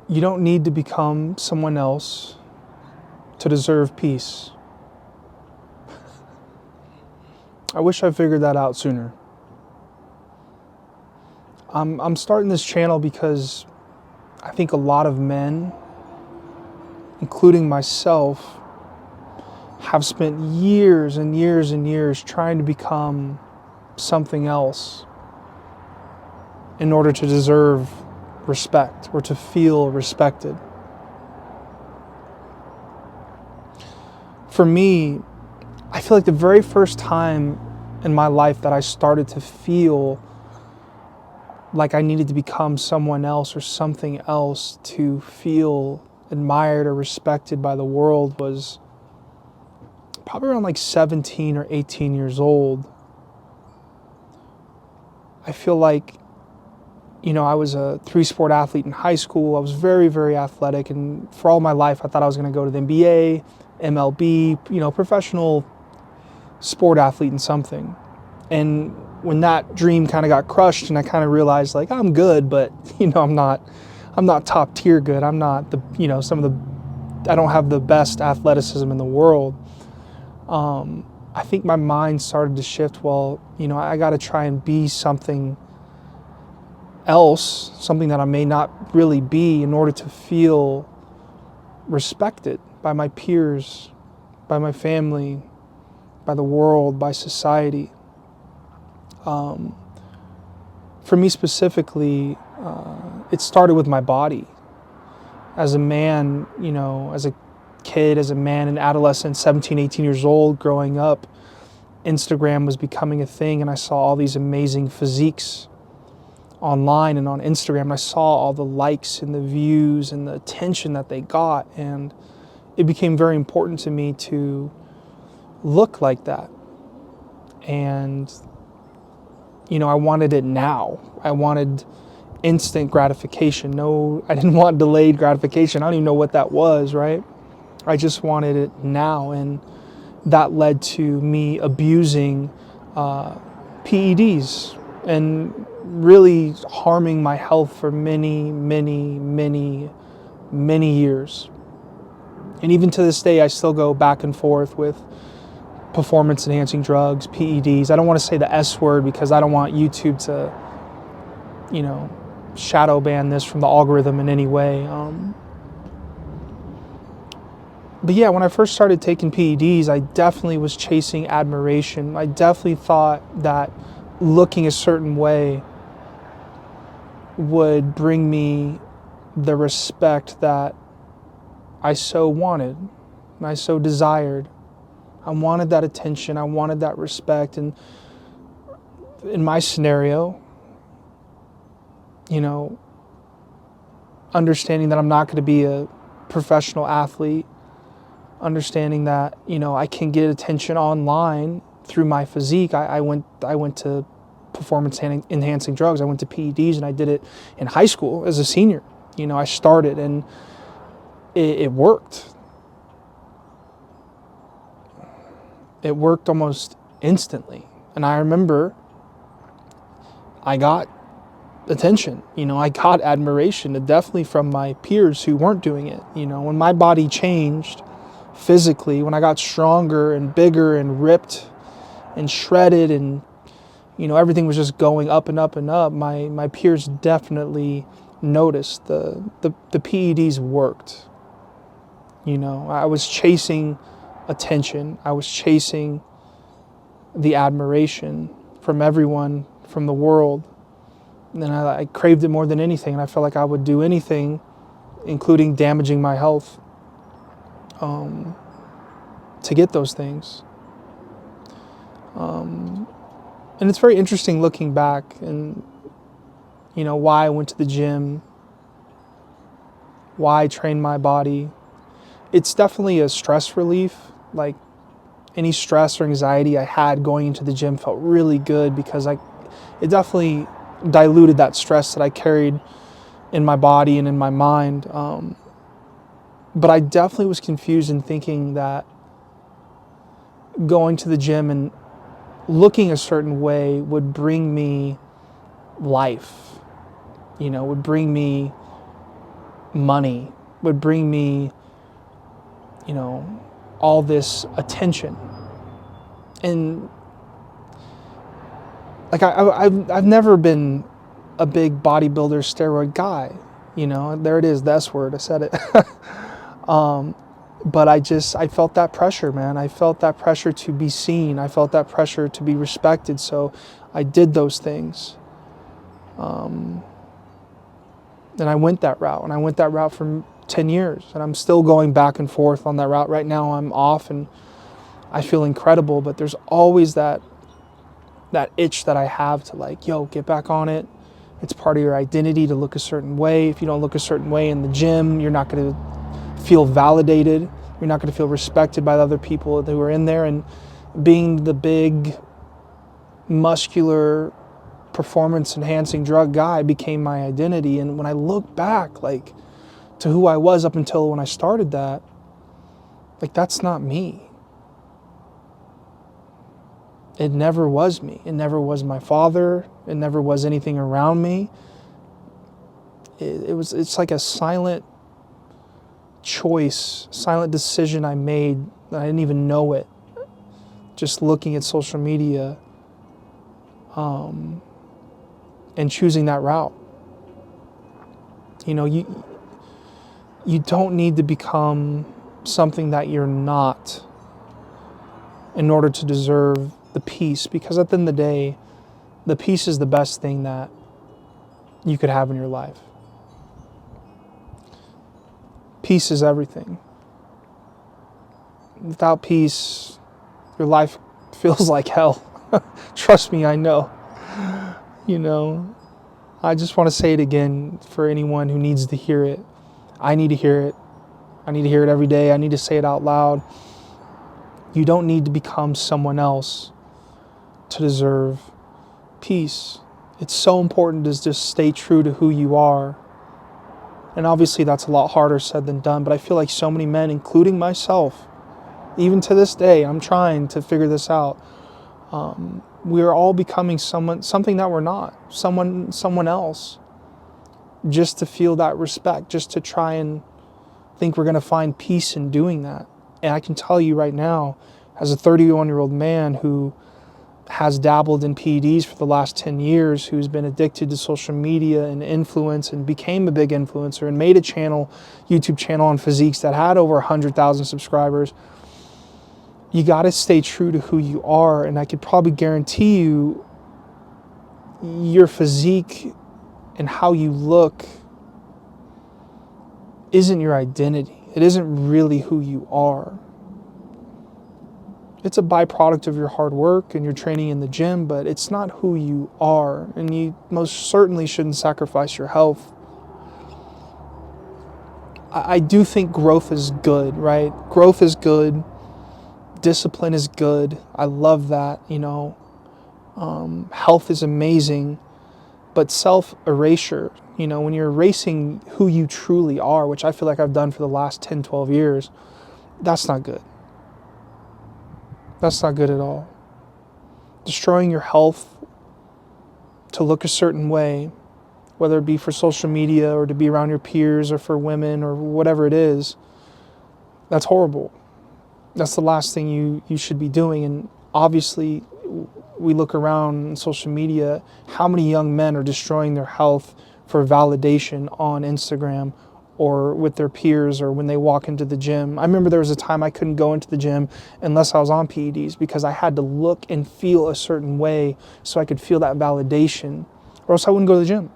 You don't need to become someone else to deserve peace. I wish I figured that out sooner. I'm starting this channel because I think a lot of men, including myself, have spent years and years and years trying to become something else in order to deserve respect or to feel respected. For me, I feel like the very first time in my life that I started to feel like I needed to become someone else or something else to feel admired or respected by the world was probably around like 17 or 18 years old. I feel like, I was a 3-sport athlete in high school. I was very, very athletic, and for all my life I thought I was going to go to the NBA, MLB, professional sport athlete in something. And when that dream kind of got crushed and I kind of realized like I'm good, but I'm not top tier good. I'm not I don't have the best athleticism in the world. I think my mind started to shift. Well, I got to try and be something else, something that I may not really be, in order to feel respected by my peers, by my family, by the world, by society. For me specifically, it started with my body. As a man, as a kid, as a man, an adolescent, 17, 18 years old, growing up, Instagram was becoming a thing, and I saw all these amazing physiques online and on Instagram. And I saw all the likes and the views and the attention that they got, and it became very important to me to look like that. And I wanted it now. I wanted instant gratification. No, I didn't want delayed gratification. I don't even know what that was, right? I just wanted it now. And that led to me abusing PEDs and really harming my health for many, many, many, many years. And even to this day, I still go back and forth with performance enhancing drugs, PEDs. I don't want to say the S word because I don't want YouTube to, shadow ban this from the algorithm in any way. But yeah, when I first started taking PEDs, I definitely was chasing admiration. I definitely thought that looking a certain way would bring me the respect that I so wanted, and I so desired. I wanted that attention, I wanted that respect. And in my scenario, understanding that I'm not going to be a professional athlete, understanding that, I can get attention online through my physique. I went to performance enhancing drugs. I went to PEDs, and I did it in high school as a senior. I started, and it worked. It worked almost instantly. And I remember I got attention, I got admiration, definitely from my peers who weren't doing it. When my body changed physically, when I got stronger and bigger and ripped and shredded, and everything was just going up and up and up, my peers definitely noticed the PEDs worked. I was chasing attention. I was chasing the admiration from everyone, from the world. And then I craved it more than anything, and I felt like I would do anything, including damaging my health, to get those things. And it's very interesting looking back and, why I went to the gym, why I trained my body. It's definitely a stress relief. Like any stress or anxiety I had going into the gym felt really good because it definitely diluted that stress that I carried in my body and in my mind. But I definitely was confused in thinking that going to the gym and looking a certain way would bring me life, would bring me money, would bring me, you know, all this attention. And like I've never been a big bodybuilder steroid guy, you know. There it is, the S word, I said it. But I felt that pressure, man. I felt that pressure to be seen. I felt that pressure to be respected. So I did those things. And I went that route. And I went that route for 10 years. And I'm still going back and forth on that route. Right now I'm off and I feel incredible. But there's always that itch that I have to like, yo, get back on it. It's part of your identity to look a certain way. If you don't look a certain way in the gym, you're not going to feel validated. You're not going to feel respected by the other people who are in there. And being the big, muscular, performance-enhancing drug guy became my identity. And when I look back, like, to who I was up until when I started that, like, that's not me. It never was me. It never was my father. It never was anything around me. It's like a silent choice, silent decision I made that I didn't even know it. Just looking at social media and choosing that route. You know, you don't need to become something that you're not in order to deserve the peace, because at the end of the day, the peace is the best thing that you could have in your life. Peace is everything. Without peace, your life feels like hell. Trust me, I know. You know, I just want to say it again for anyone who needs to hear it. I need to hear it. I need to hear it every day. I need to say it out loud. You don't need to become someone else to deserve peace. It's so important to just stay true to who you are. And obviously that's a lot harder said than done, but I feel like so many men, including myself, even to this day, I'm trying to figure this out. We're all becoming something that we're not, someone else, just to feel that respect, just to try and think we're going to find peace in doing that. And I can tell you right now, as a 31-year-old man who has dabbled in PEDs for the last 10 years, who's been addicted to social media and influence and became a big influencer and made a YouTube channel on physiques that had over 100,000 subscribers, you got to stay true to who you are. And I could probably guarantee you your physique and how you look isn't your identity. It isn't really who you are. It's a byproduct of your hard work and your training in the gym, but it's not who you are. And you most certainly shouldn't sacrifice your health. I do think growth is good, right? Growth is good. Discipline is good. I love that, you know. Health is amazing. But self-erasure, you know, when you're erasing who you truly are, which I feel like I've done for the last 10, 12 years, that's not good. That's not good at all. Destroying your health to look a certain way, whether it be for social media or to be around your peers or for women or whatever it is, that's horrible. That's the last thing you should be doing. And obviously, we look around on social media, how many young men are destroying their health for validation on Instagram or with their peers or when they walk into the gym. I remember there was a time I couldn't go into the gym unless I was on PEDs because I had to look and feel a certain way so I could feel that validation, or else I wouldn't go to the gym.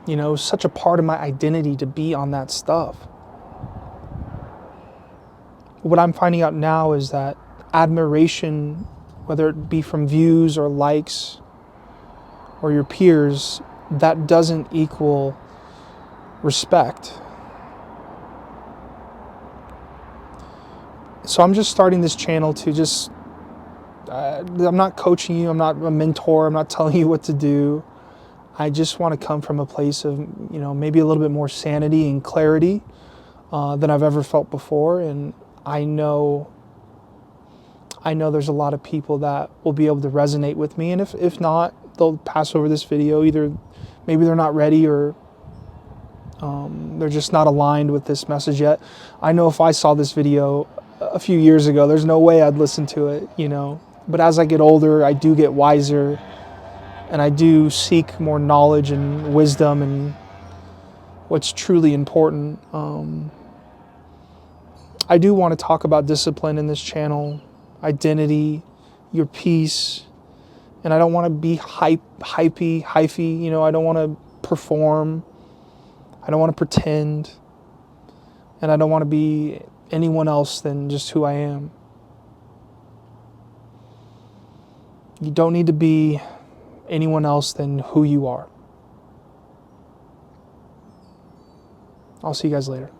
You know, it was such a part of my identity to be on that stuff. What I'm finding out now is that admiration, whether it be from views or likes or your peers, that doesn't equal respect. So I'm just starting this channel to just, I'm not coaching you, I'm not a mentor, I'm not telling you what to do. I just want to come from a place of, you know, maybe a little bit more sanity and clarity than I've ever felt before. And I know there's a lot of people that will be able to resonate with me. And if not, they'll pass over this video. Either maybe they're not ready or They're just not aligned with this message yet. I know if I saw this video a few years ago, there's no way I'd listen to it, you know. But as I get older, I do get wiser, and I do seek more knowledge and wisdom and what's truly important. I do want to talk about discipline in this channel, identity, your peace, and I don't want to be hypey, you know. I don't want to perform. I don't want to pretend, and I don't want to be anyone else than just who I am. You don't need to be anyone else than who you are. I'll see you guys later.